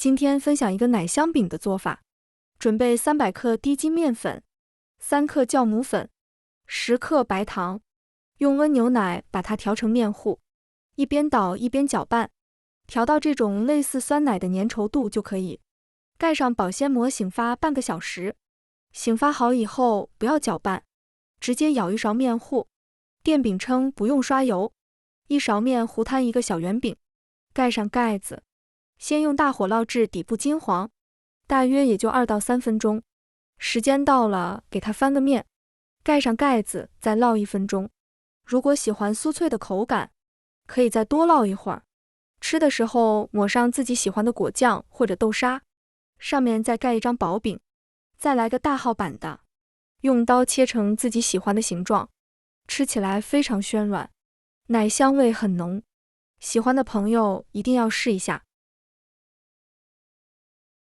今天分享一个奶香饼的做法。准备300克低筋面粉、3克酵母粉、10克白糖，用温牛奶把它调成面糊，一边捣一边搅拌，调到这种类似酸奶的粘稠度就可以。盖上保鲜膜醒发半个小时。醒发好以后不要搅拌，直接舀一勺面糊。电饼称不用刷油，一勺面糊摊一个小圆饼，盖上盖子，先用大火烙至底部金黄，大约也就2到3分钟。时间到了，给它翻个面，盖上盖子，再烙1分钟。如果喜欢酥脆的口感，可以再多烙一会儿。吃的时候抹上自己喜欢的果酱或者豆沙，上面再盖一张薄饼，再来个大号版的，用刀切成自己喜欢的形状，吃起来非常暄软，奶香味很浓。喜欢的朋友一定要试一下。